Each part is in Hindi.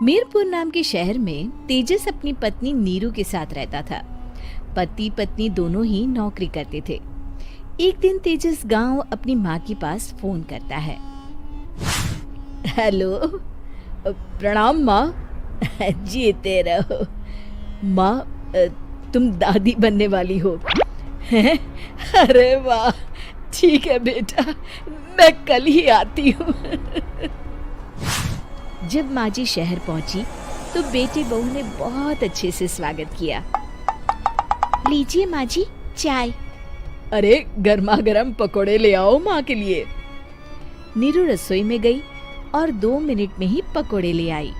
मीरपुर नाम के शहर में तेजस अपनी पत्नी नीरू के साथ रहता था। पति पत्नी दोनों ही नौकरी करते थे। एक दिन तेजस गांव अपनी माँ के पास फोन करता है। हेलो, प्रणाम माँ। जीते रहो माँ, तुम दादी बनने वाली हो हैं? अरे वाह, ठीक है बेटा, मैं कल ही आती हूँ। जब माँ जी शहर पहुंची तो बेटी बहू ने बहुत अच्छे से स्वागत किया। लीजिए माँ जी चाय। अरे गर्मा गर्म पकोड़े ले आओ माँ के लिए। नीरू रसोई में गई और 2 मिनट में ही पकोड़े ले आई।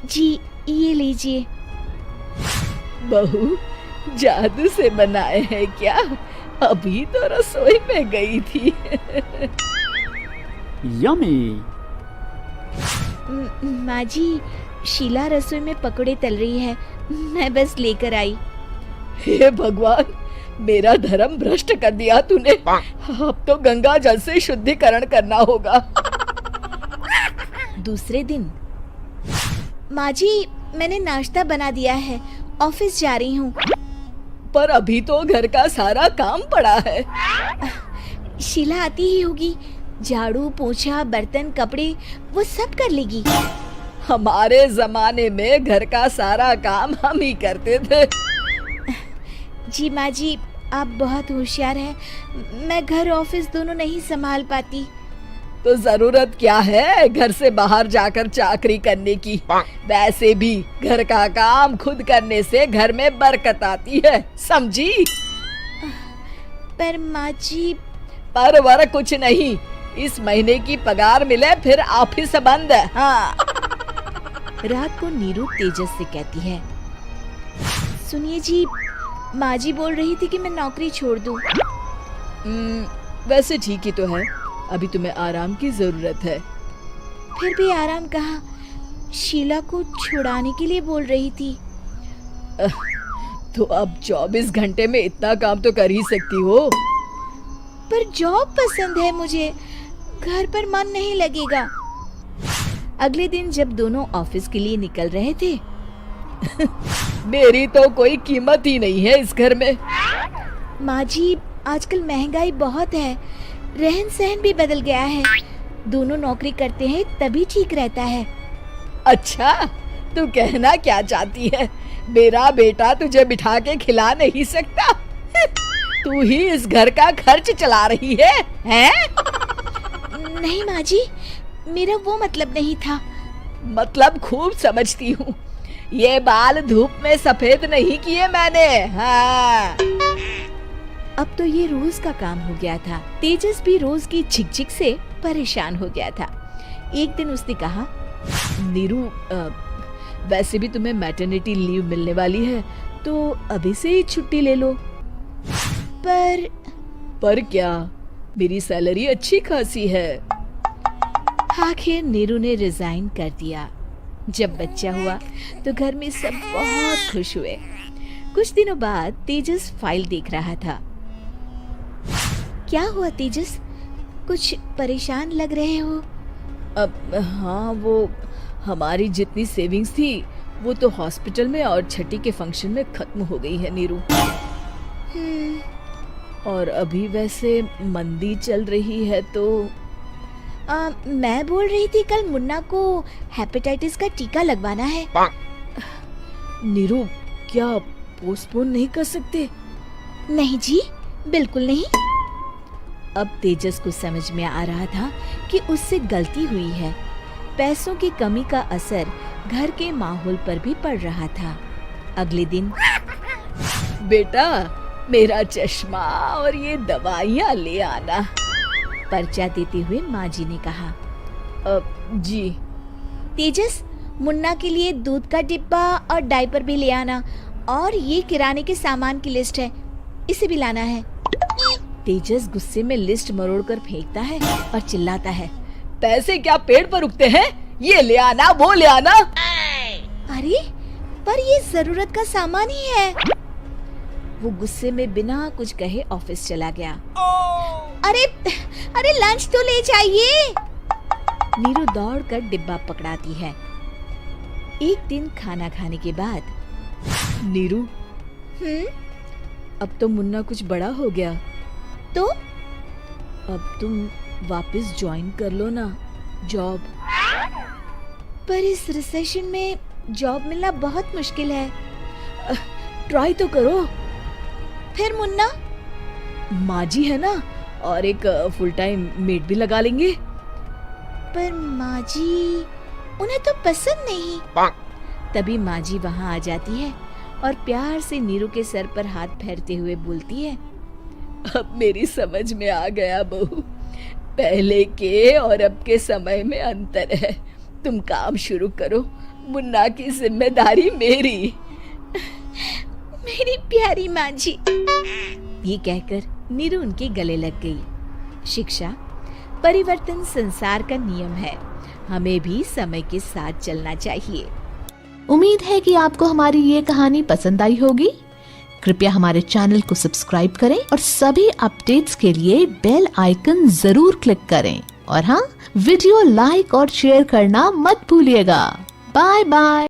जी ये लीजिए। बहू जादू से बनाए हैं क्या? अभी तो रसोई में गई थी। यम्मी। माँ जी, शीला रसोई में पकोड़े तल रही है, मैं बस लेकर आई। हे भगवान, मेरा धर्म भ्रष्ट कर दिया तूने। अब तो गंगा जल से शुद्धिकरण करना होगा। दूसरे दिन, माँ जी मैंने नाश्ता बना दिया है, ऑफिस जा रही हूँ। पर अभी तो घर का सारा काम पड़ा है। शीला आती ही होगी, झाड़ू पोछा बर्तन कपड़े वो सब कर लेगी। हमारे जमाने में घर का सारा काम हम ही करते थे। जी माँ जी, आप बहुत होशियार हैं, मैं घर ऑफिस दोनों नहीं संभाल पाती। तो जरूरत क्या है घर से बाहर जाकर चाकरी करने की? वैसे भी घर का काम खुद करने से घर में बरकत आती है, समझी? पर माँ जी। पर वर कुछ नहीं, इस महीने की पगार मिले फिर ऑफिस बंद है। हाँ। रात को नीरू तेजस से कहती है, सुनिए जी, माँ जी बोल रही थी कि मैं नौकरी छोड़ दूं। वैसे ठीक ही तो है, अभी तुम्हें आराम की जरूरत है। फिर भी आराम कहाँ, शीला को छुड़ाने के लिए बोल रही थी। तो अब 24 घंटे में इतना काम तो कर ही सकती हो। पर जॉब पसंद है मुझे, घर पर मन नहीं लगेगा। अगले दिन जब दोनों ऑफिस के लिए निकल रहे थे, मेरी तो कोई कीमत ही नहीं है इस घर में। माँ जी, आजकल महंगाई बहुत है, रहन सहन भी बदल गया है, दोनों नौकरी करते हैं तभी ठीक रहता है। अच्छा, तू कहना क्या चाहती है? मेरा बेटा तुझे बिठा के खिला नहीं सकता? तू ही इस घर का खर्च चला रही है, हैं? नहीं माँ जी, मेरा वो मतलब नहीं था। मतलब खूब समझती हूँ, ये बाल धूप में सफेद नहीं किए मैंने। हाँ। अब तो ये रोज का काम हो गया था। तेजस भी रोज की झिकझिक से परेशान हो गया था। एक दिन उसने कहा, नीरू, वैसे भी तुम्हें मैटरनिटी लीव मिलने वाली है, तो अभी से ही छुट्टी ले लो। पर क्या, मेरी सैलरी अच्छी खासी है। आखिर नीरू ने रिजाइन कर दिया। जब बच्चा हुआ तो घर में सब बहुत खुश हुए। कुछ दिनों बाद तेजस फाइल देख रहा था। क्या हुआ तेजस, कुछ परेशान लग रहे हो? अब हाँ, वो हमारी जितनी सेविंग्स थी वो तो हॉस्पिटल में और छठी के फंक्शन में खत्म हो गई है नीरू। और अभी वैसे मंदी चल रही है तो मैं बोल रही थी कल मुन्ना को हेपेटाइटिस का टीका लगवाना है। नीरू, क्या पोस्टपोन नहीं कर सकते? नहीं जी, बिल्कुल नहीं। अब तेजस को समझ में आ रहा था कि उससे गलती हुई है। पैसों की कमी का असर घर के माहौल पर भी पड़ रहा था। अगले दिन, बेटा मेरा चश्मा और ये दवाइयाँ ले आना, पर्चा देते हुए माँ जी ने कहा। जी। तेजस, मुन्ना के लिए दूध का डिब्बा और डायपर भी ले आना, और ये किराने के सामान की लिस्ट है, इसे भी लाना है। तेजस गुस्से में लिस्ट मरोड़कर फेंकता है और चिल्लाता है, पैसे क्या पेड़ पर उगते हैं? ये ले आना, वो ले आना। अरे पर ये जरूरत का सामान ही है। वो गुस्से में बिना कुछ कहे ऑफिस चला गया। अरे लंच तो ले जाइए। नीरू दौड़कर डिब्बा पकड़ाती है एक दिन खाना खाने के बाद, नीरू, अब तो मुन्ना कुछ बड़ा हो गया, तो अब तुम वापस ज्वाइन कर लो ना जॉब। पर इस रिसेशन में जॉब मिलना बहुत मुश्किल है। ट्राई तो करो। फिर मुन्ना? माँ जी है ना, और एक फुल टाइम मेड भी लगा लेंगे। पर माँ जी, उन्हें तो पसंद नहीं। तभी माँ जी वहाँ आ जाती है और प्यार से नीरू के सर पर हाथ फेरते हुए बोलती है, अब मेरी समझ में आ गया बहू, पहले के और अब के समय में अंतर है। तुम काम शुरू करो, मुन्ना की जिम्मेदारी मेरी। मेरी प्यारी माँ जी। ये कहकर नीरू उनके गले लग गई। शिक्षा, परिवर्तन संसार का नियम है, हमें भी समय के साथ चलना चाहिए। उम्मीद है कि आपको हमारी ये कहानी पसंद आई होगी। कृपया हमारे चैनल को सब्सक्राइब करें और सभी अपडेट्स के लिए बेल आइकन जरूर क्लिक करें। और हाँ, वीडियो लाइक और शेयर करना मत भूलिएगा। Bye bye.